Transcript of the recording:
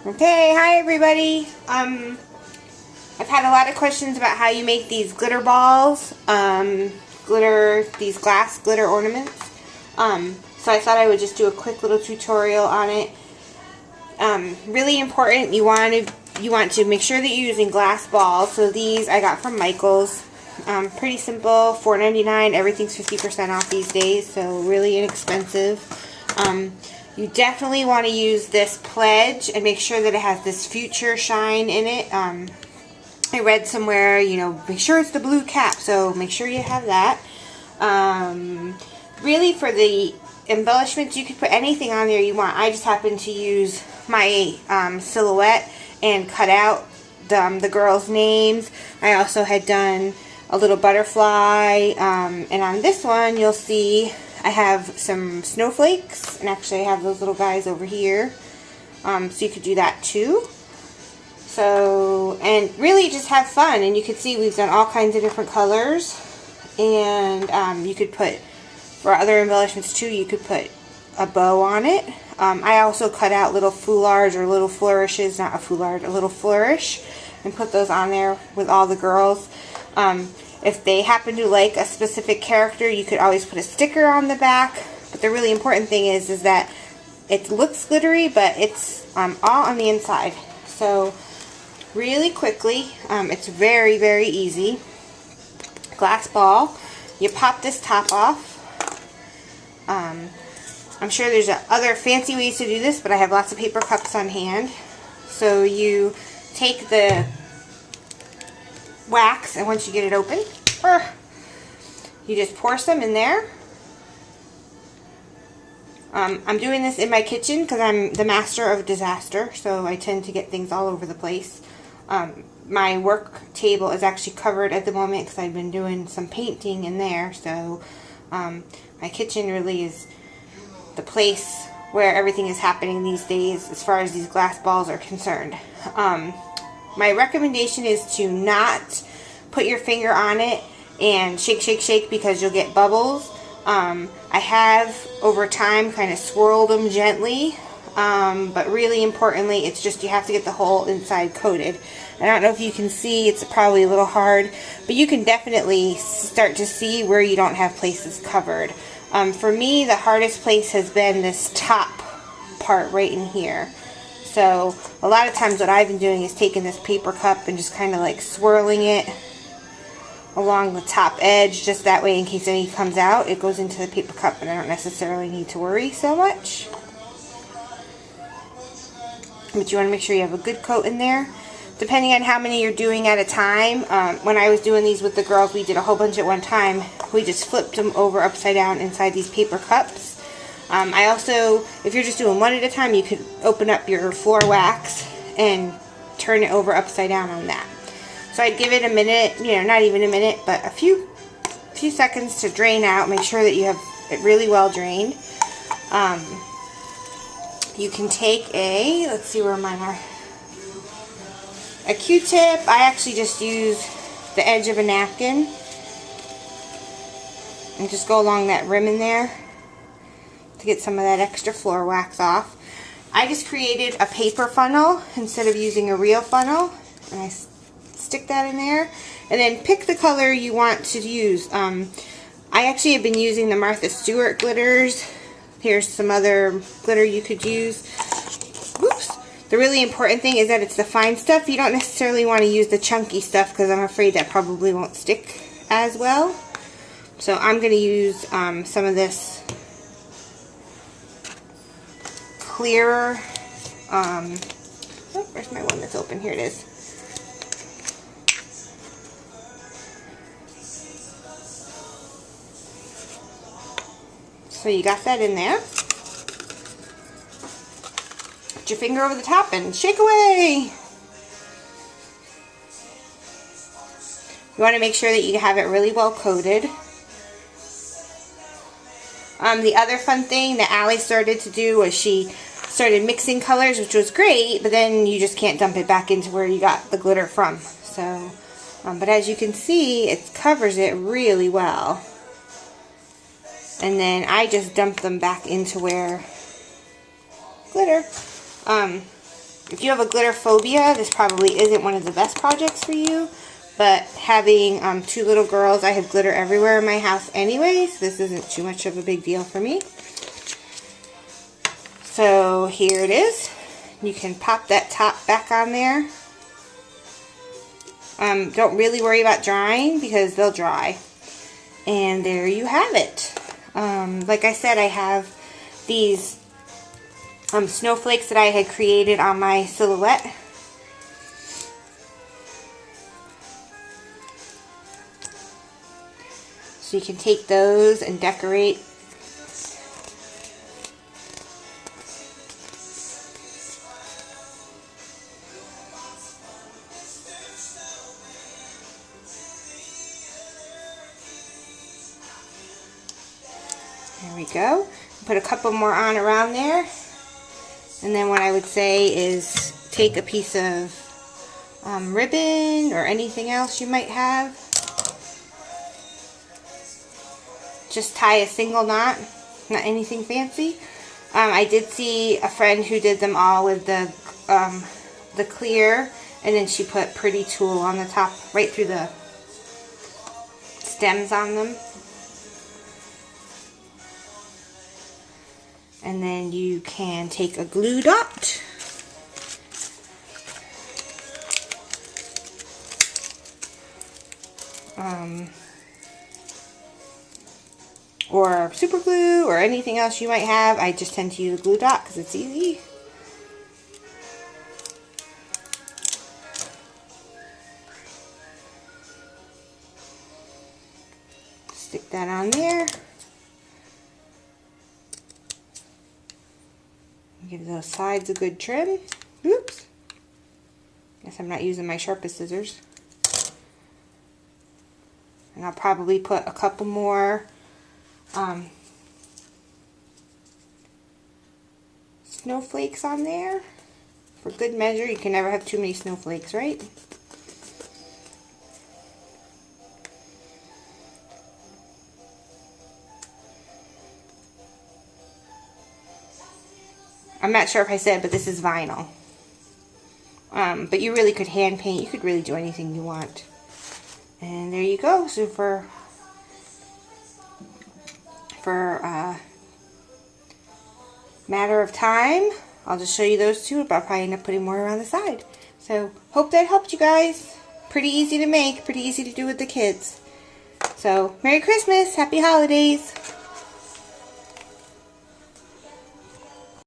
Okay, hi everybody. I've had a lot of questions about how you make these glitter balls, these glass glitter ornaments. So I thought I would just do a quick little tutorial on it. Really important, you want to make sure that you're using glass balls. So these I got from Michael's. Pretty simple, $4.99. Everything's 50% off these days, so really inexpensive. You definitely want to use this pledge and make sure that it has this future shine in it. I read somewhere, make sure it's the blue cap, so make sure you have that. Really, for the embellishments, you could put anything on there you want. I just happen to use my silhouette and cut out the girls' names. I also had done a little butterfly, and on this one you'll see I have some snowflakes, and actually I have those little guys over here, so you could do that too. So, and really just have fun, and you can see we've done all kinds of different colors, and you could put, for other embellishments too, you could put a bow on it. I also cut out little foulards or little flourishes, not a foulard, a little flourish, and put those on there with all the girls. If they happen to like a specific character, you could always put a sticker on the back. But the really important thing is that it looks glittery, but it's all on the inside. So really quickly, it's very, very easy. Glass ball. You pop this top off. I'm sure there's other fancy ways to do this, but I have lots of paper cups on hand. So you take the wax, and once you get it open, you just pour some in there. I'm doing this in my kitchen because I'm the master of disaster, so I tend to get things all over the place. My work table is actually covered at the moment because I've been doing some painting in there, so my kitchen really is the place where everything is happening these days as far as these glass balls are concerned. My recommendation is to not put your finger on it and shake, shake, shake, because you'll get bubbles. I have, over time, kind of swirled them gently, but really importantly, it's just you have to get the whole inside coated. I don't know if you can see, it's probably a little hard, but you can definitely start to see where you don't have places covered. For me, the hardest place has been this top part right in here. So a lot of times what I've been doing is taking this paper cup and just kind of like swirling it along the top edge, just that way in case any comes out, it goes into the paper cup and I don't necessarily need to worry so much. But you want to make sure you have a good coat in there. Depending on how many you're doing at a time, when I was doing these with the girls, we did a whole bunch at one time. We just flipped them over upside down inside these paper cups. I also, if you're just doing one at a time, you could open up your floor wax and turn it over upside down on that. So I'd give it a minute, not even a minute, but a few seconds to drain out. Make sure that you have it really well drained. You can take let's see where mine are, a Q-tip. I actually just use the edge of a napkin and just go along that rim in there to get some of that extra floor wax off. I just created a paper funnel instead of using a real funnel, and I stick that in there, and then pick the color you want to use. I actually have been using the Martha Stewart glitters. Here's some other glitter you could use. Whoops. The really important thing is that it's the fine stuff. You don't necessarily want to use the chunky stuff because I'm afraid that probably won't stick as well. So I'm going to use some of this clearer, oh, where's my one that's open? Here it is. So you got that in there. Put your finger over the top and shake away. You want to make sure that you have it really well coated. The other fun thing that Allie started to do was she started mixing colors, which was great, but then you just can't dump it back into where you got the glitter from. So, but as you can see, it covers it really well. And then I just dump them back into where glitter. If you have a glitter phobia, this probably isn't one of the best projects for you. But having 2 little girls, I have glitter everywhere in my house anyways. This isn't too much of a big deal for me. So here it is. You can pop that top back on there. Don't really worry about drying because they'll dry. And there you have it. Like I said, I have these snowflakes that I had created on my silhouette. So you can take those and decorate. There we go. Put a couple more on around there. And then what I would say is take a piece of ribbon or anything else you might have. Just tie a single knot, not anything fancy. I did see a friend who did them all with the clear, and then she put Pretty Tulle on the top, right through the stems on them. And then you can take a glue dot. Or super glue or anything else you might have. I just tend to use a glue dot because it's easy. Stick that on there. Give those sides a good trim. Oops. Guess I'm not using my sharpest scissors. And I'll probably put a couple more snowflakes on there. For good measure, you can never have too many snowflakes, right? I'm not sure if I said, but this is vinyl. But you really could hand paint. You could really do anything you want. And there you go. So for matter of time, I'll just show you those two, but I'll probably end up putting more around the side. So hope that helped you guys. Pretty easy to make, pretty easy to do with the kids. So Merry Christmas, Happy Holidays.